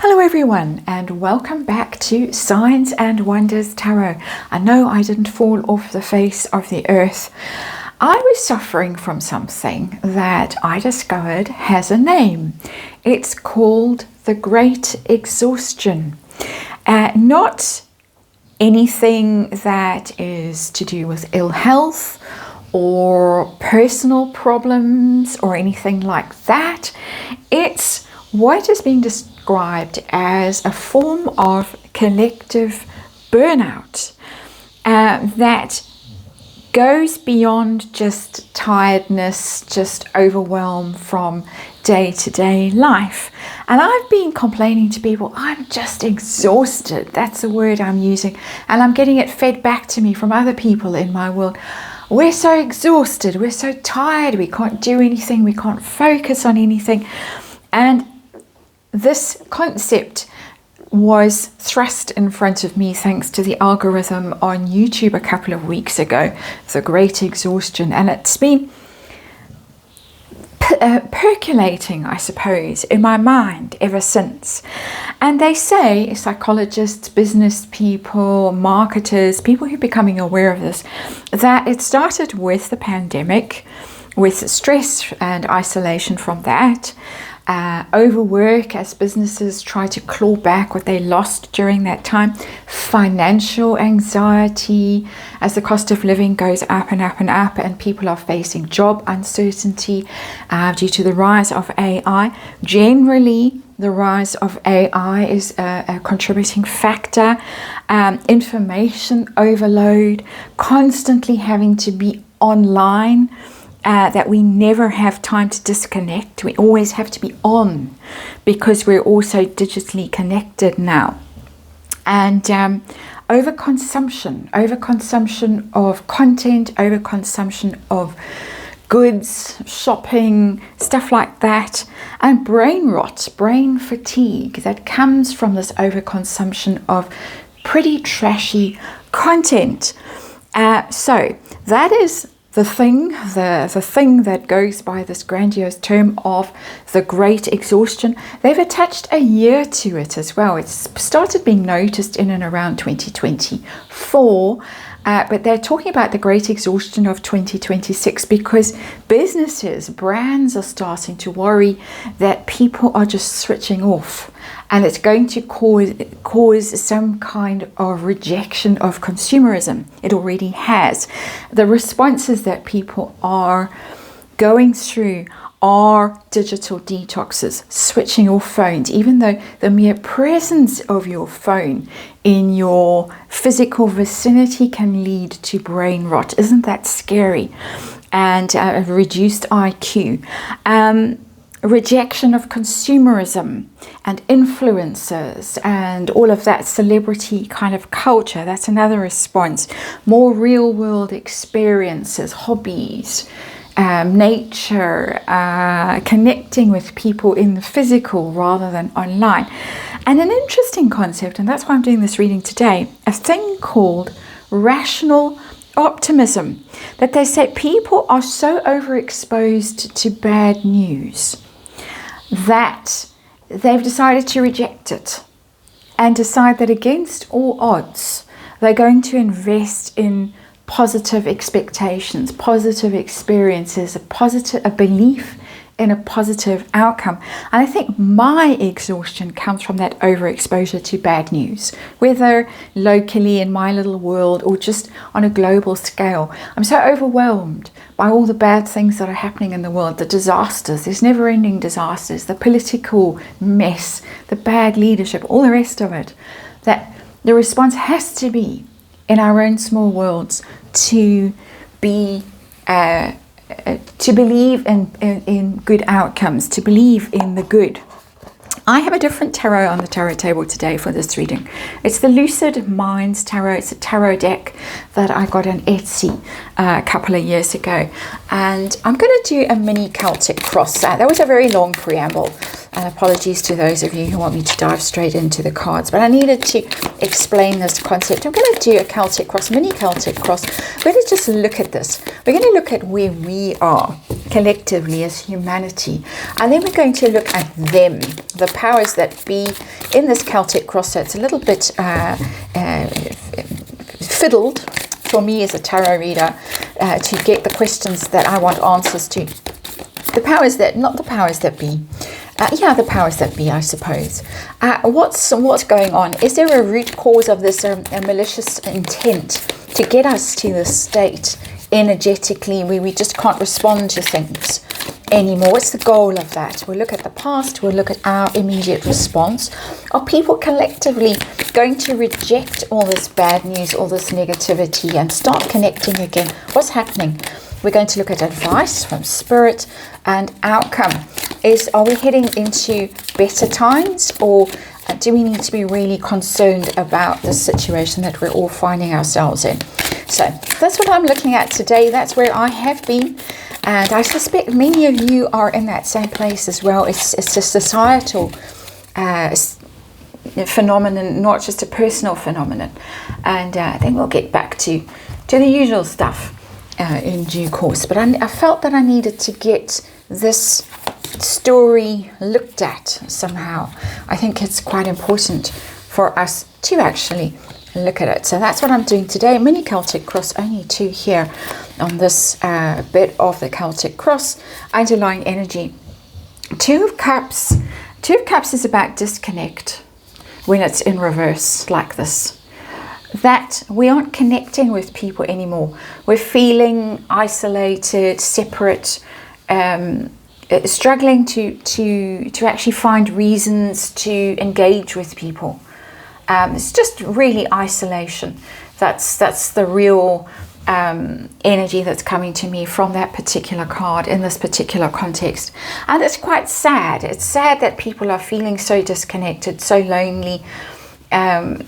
Hello everyone, and welcome back to Signs and Wonders Tarot. I know I didn't fall off the face of the earth. I was suffering from something that I discovered has a name. It's called the Great Exhaustion. Not anything that is to do with ill health or personal problems or anything like that. It's what is being described as a form of collective burnout that goes beyond just tiredness, just overwhelm from day-to-day life. And I've been complaining to people, I'm just exhausted. That's the word I'm using. And I'm getting it fed back to me from other people in my world. We're so exhausted, we're so tired, we can't do anything, we can't focus on anything. And this concept was thrust in front of me thanks to the algorithm on YouTube a couple of weeks ago, the Great Exhaustion, and it's been percolating, I suppose, in my mind ever since. And they say, psychologists, business people, marketers, people who are becoming aware of this, that it started with the pandemic, with stress and isolation from that, overwork as businesses try to claw back what they lost during that time, financial anxiety as the cost of living goes up and up and up, and people are facing job uncertainty due to the rise of AI. Generally, the rise of AI is a contributing factor. Information overload, constantly having to be online. That we never have time to disconnect. We always have to be on because we're also digitally connected now. And overconsumption of content, overconsumption of goods, shopping, stuff like that, and brain rot, brain fatigue that comes from this overconsumption of pretty trashy content. So that is the thing that goes by this grandiose term of the Great Exhaustion. They've attached a year to it as well. It's started being noticed in and around 2024, but they're talking about the Great Exhaustion of 2026 because businesses, brands are starting to worry that people are just switching off. And it's going to cause some kind of rejection of consumerism. It already has. The responses that people are going through are digital detoxes, switching off phones, even though the mere presence of your phone in your physical vicinity can lead to brain rot. Isn't that scary? And a reduced IQ. Rejection of consumerism and influencers and all of that celebrity kind of culture. That's another response. More real world experiences, hobbies, nature, connecting with people in the physical rather than online. And an interesting concept, and that's why I'm doing this reading today, a thing called rational optimism. That they say people are so overexposed to bad news that they've decided to reject it and decide that against all odds they're going to invest in positive expectations, positive experiences, a belief in a positive outcome. And I think my exhaustion comes from that overexposure to bad news, whether locally in my little world or just on a global scale. I'm so overwhelmed by all the bad things that are happening in the world, the disasters, there's never-ending disasters, the political mess, the bad leadership, all the rest of it, that the response has to be in our own small worlds to be to believe in good outcomes, to believe in the good. I have a different tarot on the tarot table today for this reading. It's the Lucid Minds Tarot. It's a tarot deck that I got on Etsy a couple of years ago. And I'm going to do a mini Celtic cross. That was a very long preamble. And apologies to those of you who want me to dive straight into the cards. But I needed to explain this concept. I'm going to do a Celtic cross, mini Celtic cross. We're going to just look at this. We're going to look at where we are collectively as humanity. And then we're going to look at them, the powers that be in this Celtic cross. So it's a little bit fiddled for me as a tarot reader to get the questions that I want answers to. The powers that, not the powers that be. The powers that be, I suppose. What's going on? Is there a root cause of this, a malicious intent to get us to this state energetically where we just can't respond to things anymore? What's the goal of that? We'll look at the past, we'll look at our immediate response. Are people collectively going to reject all this bad news, all this negativity, and start connecting again? What's happening? We're going to look at advice from spirit and outcome. Are we heading into better times, or do we need to be really concerned about the situation that we're all finding ourselves in? So that's what I'm looking at today. That's where I have been, and I suspect many of you are in that same place as well. It's a societal phenomenon, not just a personal phenomenon. And then we'll get back to the usual stuff in due course. But I felt that I needed to get this story looked at somehow. I think it's quite important for us to actually look at it. So that's what I'm doing today. Mini Celtic cross, only 2 here on this bit of the Celtic cross. Underlying energy. 2 of Cups. 2 of Cups is about disconnect when it's in reverse like this. That we aren't connecting with people anymore. We're feeling isolated, separate, struggling to actually find reasons to engage with people. It's just really isolation. That's the real energy that's coming to me from that particular card in this particular context. And it's quite sad. It's sad that people are feeling so disconnected, so lonely, and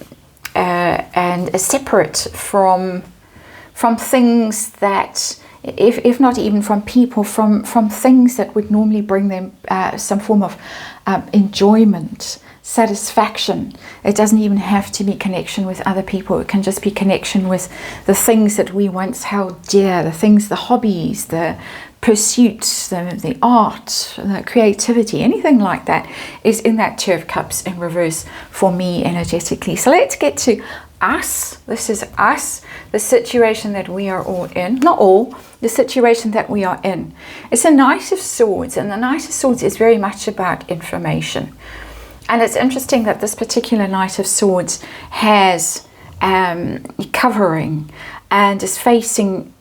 separate from things that, if not even from people, from things that would normally bring them some form of enjoyment, satisfaction. It doesn't even have to be connection with other people. It can just be connection with the things that we once held dear, the things, the hobbies, the pursuits, the art, the creativity, anything like that is in that 2 of Cups in reverse for me energetically. So let's get to us. This is us, the situation that we are all in. Not all, the situation that we are in. It's a Knight of Swords, and the Knight of Swords is very much about information. And it's interesting that this particular Knight of Swords has covering and is facing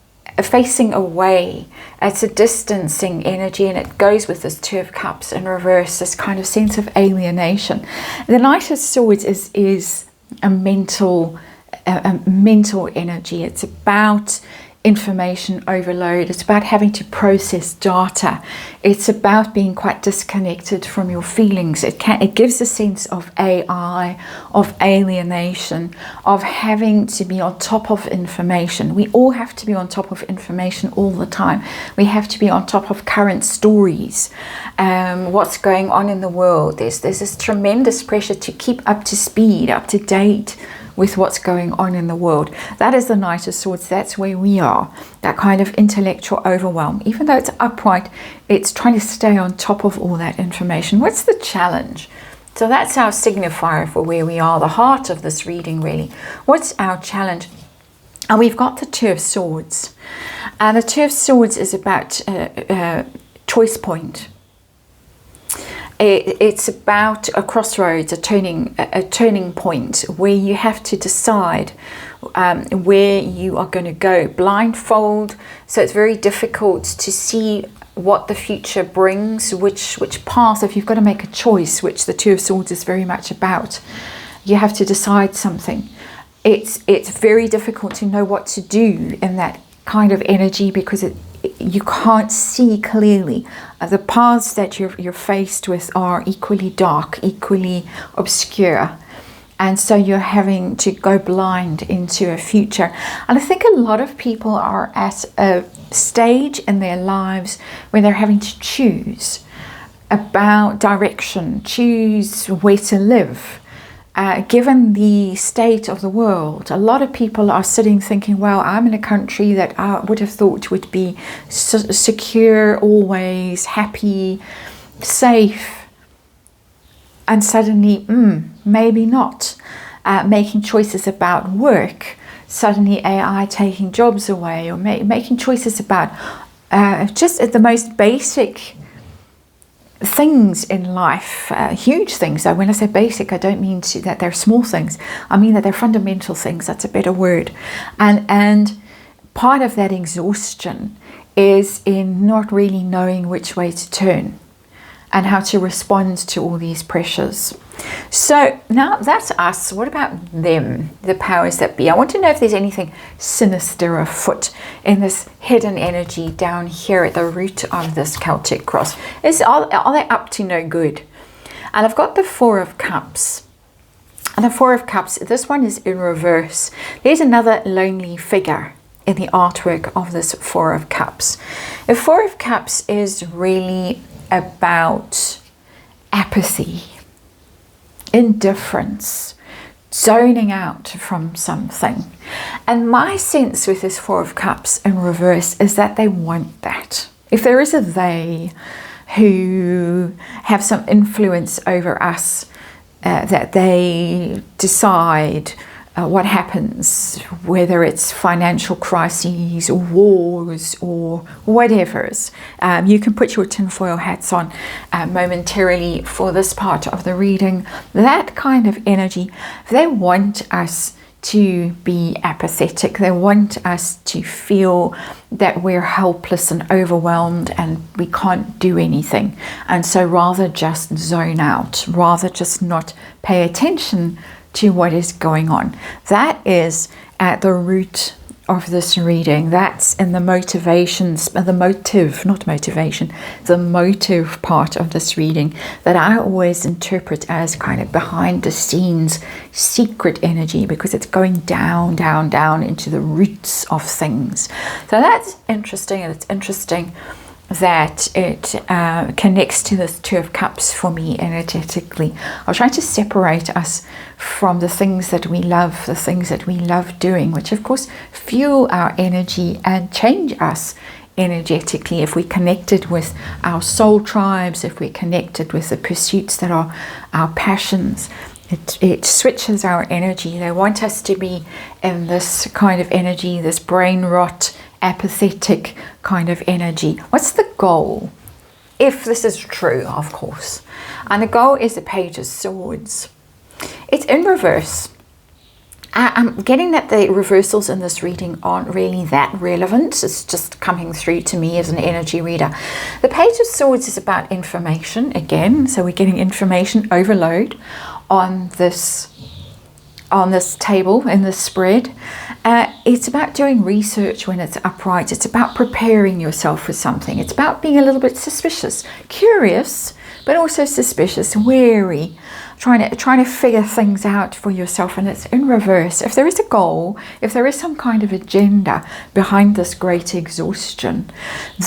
away. It's a distancing energy, and it goes with this 2 of Cups in reverse, this kind of sense of alienation. The Knight of Swords is a mental energy. It's about information overload. It's about having to process data. It's about being quite disconnected from your feelings. It gives a sense of AI, of alienation, of having to be on top of information. We all have to be on top of information all the time. We have to be on top of current stories, what's going on in the world. There's this tremendous pressure to keep up to speed, up to date with what's going on in the world. That is the Knight of Swords. That's where we are, that kind of intellectual overwhelm. Even though it's upright, it's trying to stay on top of all that information. What's the challenge? So that's our signifier for where we are, the heart of this reading really. What's our challenge? And we've got the 2 of Swords. And the 2 of Swords is about choice point. It's about a crossroads, a turning point where you have to decide where you are going to go. Blindfold, so it's very difficult to see what the future brings, which path. If you've got to make a choice, which the 2 of Swords is very much about, you have to decide something. It's very difficult to know what to do in that kind of energy because you can't see clearly. The paths that you're faced with are equally dark, equally obscure, and so you're having to go blind into a future. And I think a lot of people are at a stage in their lives where they're having to choose about direction, choose where to live, given the state of the world, a lot of people are sitting thinking, well, I'm in a country that I would have thought would be secure, always happy, safe, and suddenly, maybe not. Making choices about work, suddenly AI taking jobs away, or making choices about just the most basic things in life, huge things. So when I say basic, I don't mean that they're small things. I mean that they're fundamental things. That's a better word. And part of that exhaustion is in not really knowing which way to turn and how to respond to all these pressures. So now that's us. What about them, the powers that be? I want to know if there's anything sinister afoot in this hidden energy down here at the root of this Celtic cross. Are they up to no good? And I've got the Four of Cups. And the Four of Cups, this one is in reverse. There's another lonely figure in the artwork of this Four of Cups. The Four of Cups is really about apathy, indifference, zoning out from something. And my sense with this Four of Cups in reverse is that they want that. If there is a they who have some influence over us, that they decide what happens, whether it's financial crises or wars or whatever's. You can put your tinfoil hats on momentarily for this part of the reading. That kind of energy, they want us to be apathetic. They want us to feel that we're helpless and overwhelmed and we can't do anything. And so rather just zone out, rather just not pay attention to what is going on. That is at the root of this reading. That's in the motivations, the motive, not motivation, the motive part of this reading that I always interpret as kind of behind the scenes secret energy, because it's going down, down, down into the roots of things. So that's interesting, and it's interesting that it connects to this Two of Cups for me energetically. I'll try to separate us from the things that we love, the things that we love doing, which of course fuel our energy and change us energetically. If we're connected with our soul tribes, if we're connected with the pursuits that are our passions, it switches our energy. They want us to be in this kind of energy, this brain rot, apathetic kind of energy. What's the goal? If this is true, of course. And the goal is the Page of Swords. It's in reverse. I'm getting that the reversals in this reading aren't really that relevant. It's just coming through to me as an energy reader. The Page of Swords is about information again. So we're getting information overload on this table in this spread. It's about doing research when it's upright. It's about preparing yourself for something. It's about being a little bit suspicious, curious, but also suspicious, wary, trying to figure things out for yourself. And it's in reverse. If there is a goal, if there is some kind of agenda behind this Great Exhaustion,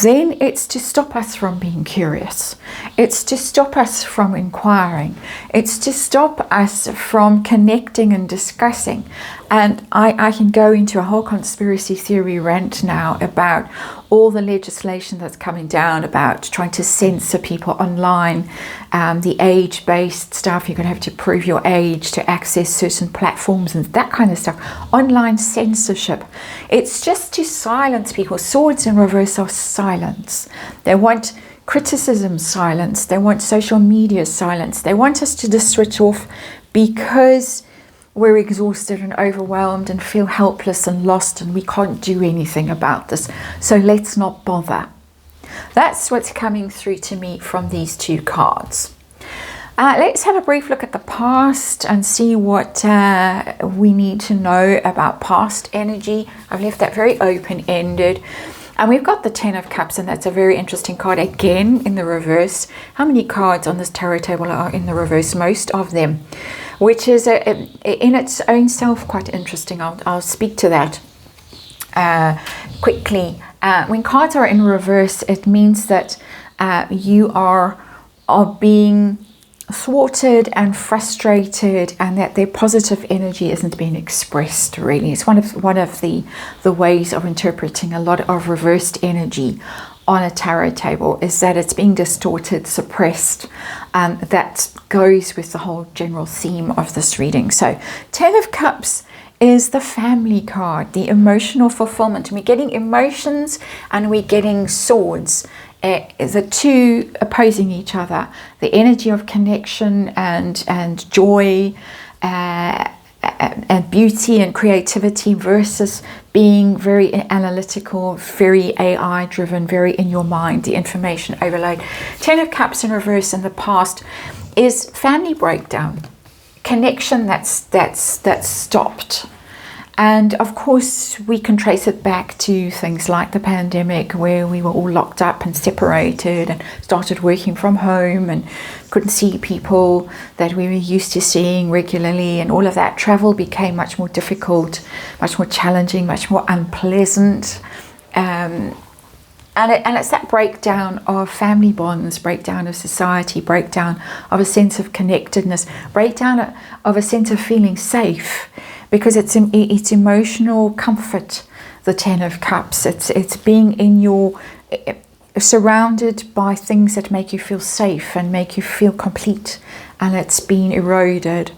then it's to stop us from being curious. It's to stop us from inquiring. It's to stop us from connecting and discussing. And I can go into a whole conspiracy theory rant now about all the legislation that's coming down about trying to censor people online, the age-based stuff. You're going to have to prove your age to access certain platforms and that kind of stuff. Online censorship. It's just to silence people. Swords in reverse are silence. They want criticism silence. They want social media silence. They want us to just switch off because we're exhausted and overwhelmed and feel helpless and lost and we can't do anything about this. So let's not bother. That's what's coming through to me from these two cards. Let's have a brief look at the past and see what we need to know about past energy. I've left that very open-ended. And we've got the Ten of Cups, and that's a very interesting card again in the reverse. How many cards on this tarot table are in the reverse? Most of them, which is in its own self quite interesting. I'll speak to that quickly. When cards are in reverse, it means that you are being thwarted and frustrated, and that their positive energy isn't being expressed really. It's one of the ways of interpreting a lot of reversed energy on a tarot table, is that it's being distorted, suppressed, and that goes with the whole general theme of this reading. So 10 of Cups is the family card, the emotional fulfillment. We're getting emotions and we're getting swords, the two opposing each other, the energy of connection and joy, and beauty and creativity versus being very analytical, very AI driven, very in your mind, the information overload. 10 of Cups in reverse in the past is family breakdown, connection that's stopped. And of course we can trace it back to things like the pandemic, where we were all locked up and separated and started working from home and couldn't see people that we were used to seeing regularly, and all of that. Travel became much more difficult, much more challenging, much more unpleasant. And it's that breakdown of family bonds, breakdown of society, breakdown of a sense of connectedness, breakdown of a sense of feeling safe, because it's emotional comfort, the 10 of Cups. It's being in your, surrounded by things that make you feel safe and make you feel complete, and it's been eroded.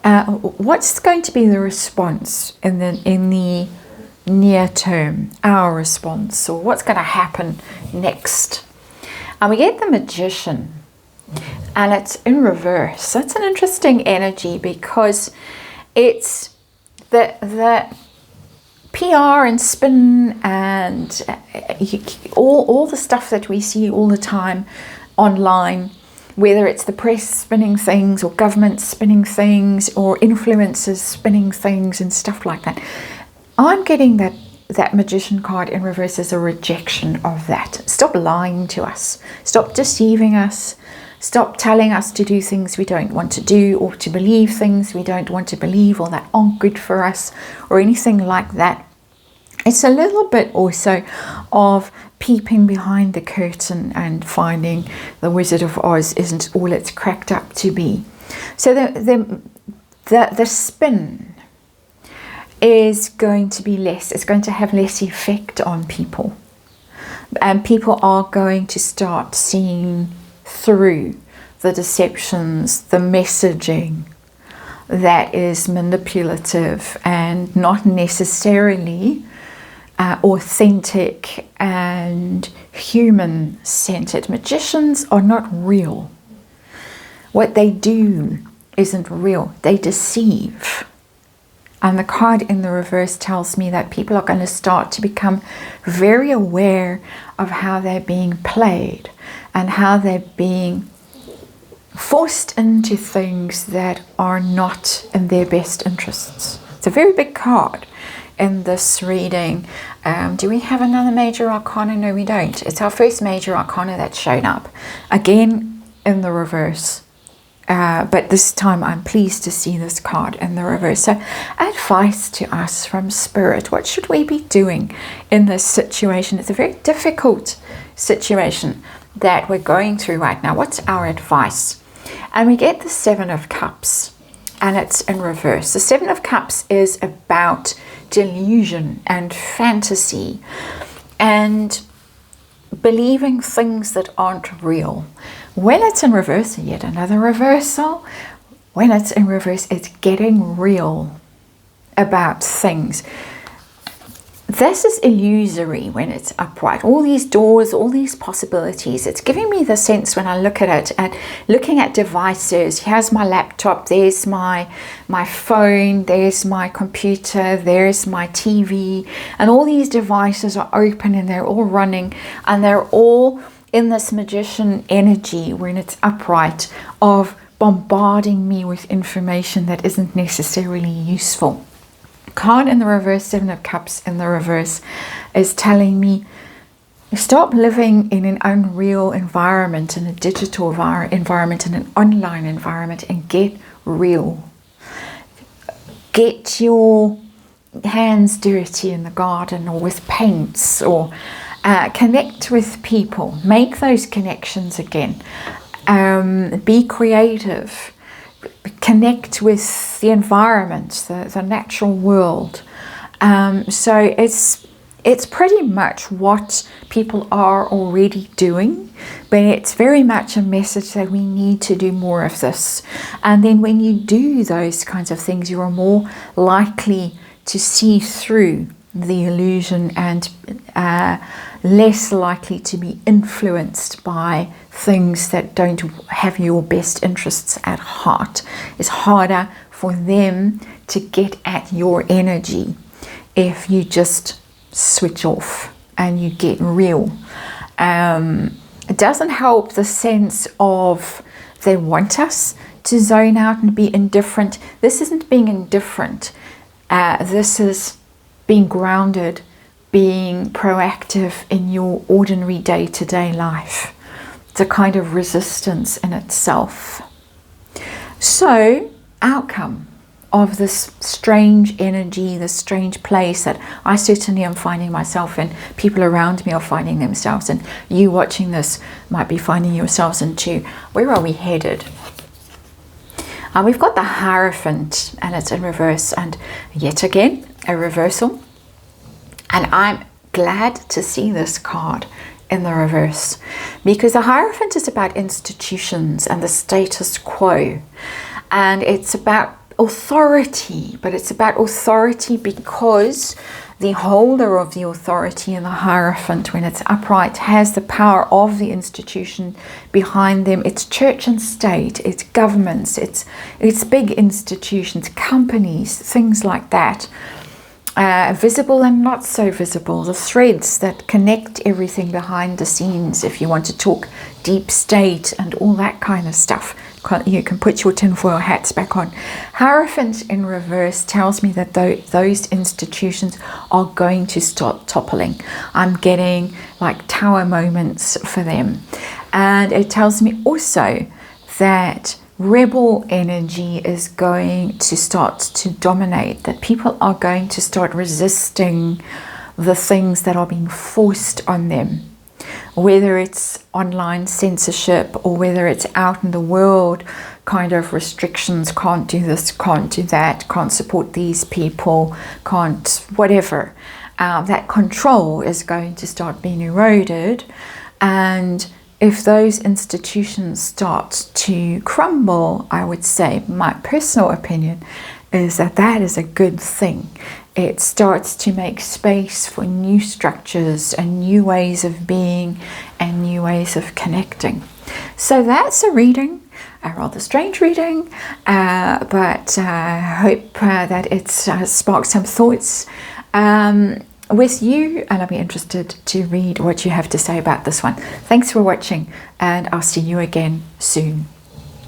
What's going to be the response in the near term, our response, or what's going to happen next? And we get the Magician, and it's in reverse. That's an interesting energy, because it's the PR and spin and all the stuff that we see all the time online, whether it's the press spinning things or government spinning things or influencers spinning things and stuff like that. I'm getting that Magician card in reverse as a rejection of that. Stop lying to us. Stop deceiving us. Stop telling us to do things we don't want to do, or to believe things we don't want to believe, or that aren't good for us, or anything like that. It's a little bit also of peeping behind the curtain and finding the Wizard of Oz isn't all it's cracked up to be. So the spin is going to be less. It's going to have less effect on people, and people are going to start seeing through the deceptions, the messaging that is manipulative and not necessarily authentic and human-centered. Magicians are not real. What they do isn't real. They deceive. And the card in the reverse tells me that people are going to start to become very aware of how they're being played and how they're being forced into things that are not in their best interests. It's a very big card in this reading. Do we have another major arcana? No, we don't. It's our first major arcana that's shown up. Again, in the reverse. But this time I'm pleased to see this card in the reverse. So, advice to us from Spirit. What should we be doing in this situation? It's a very difficult situation that we're going through right now. What's our advice? And we get the 7 of Cups, and it's in reverse. The 7 of Cups is about delusion and fantasy and believing things that aren't real. When it's in reverse, yet another reversal. When it's in reverse, it's getting real about things. This is illusory when it's upright. All these doors, all these possibilities. It's giving me the sense when I look at it and looking at devices. Here's my laptop, there's my phone, there's my computer, there's my TV. And all these devices are open and they're all running and they're all in this Magician energy when it's upright of bombarding me with information that isn't necessarily useful. Card in the reverse, 7 of Cups in the reverse, is telling me stop living in an unreal environment, in a digital environment, in an online environment, and get real. Get your hands dirty in the garden or with paints, or connect with people. Make those connections again. Be creative. Connect with the environment, the natural world. So it's pretty much what people are already doing, but it's very much a message that we need to do more of this. And then when you do those kinds of things, you are more likely to see through the illusion and less likely to be influenced by things that don't have your best interests at heart. It's harder for them to get at your energy if you just switch off and you get real. It doesn't help the sense of they want us to zone out and be indifferent. This isn't being indifferent. This is being grounded, being proactive in your ordinary day-to-day life. It's a kind of resistance in itself. So, outcome of this strange energy, this strange place that I certainly am finding myself in, people around me are finding themselves, and you watching this might be finding yourselves in too. Where are we headed? We've got the Hierophant, and it's in reverse, and yet again a reversal. And I'm glad to see this card in the reverse, because the Hierophant is about institutions and the status quo, and it's about authority, but it's about authority because the holder of the authority in the Hierophant, when it's upright, has the power of the institution behind them. It's church and state, it's governments, it's big institutions, companies, things like that. Visible and not so visible, the threads that connect everything behind the scenes, if you want to talk deep state and all that kind of stuff. You can put your tinfoil hats back on. Hierophant in reverse tells me that those institutions are going to start toppling. I'm getting like tower moments for them. And it tells me also that rebel energy is going to start to dominate, that people are going to start resisting the things that are being forced on them, whether it's online censorship or whether it's out in the world kind of restrictions, can't do this, can't do that, can't support these people, can't whatever. That control is going to start being eroded, and if those institutions start to crumble, I would say, my personal opinion is that is a good thing. It starts to make space for new structures and new ways of being and new ways of connecting. So that's a reading, a rather strange reading, but I hope that it's sparked some thoughts with you, and I'll be interested to read what you have to say about this one. Thanks for watching, and I'll see you again soon.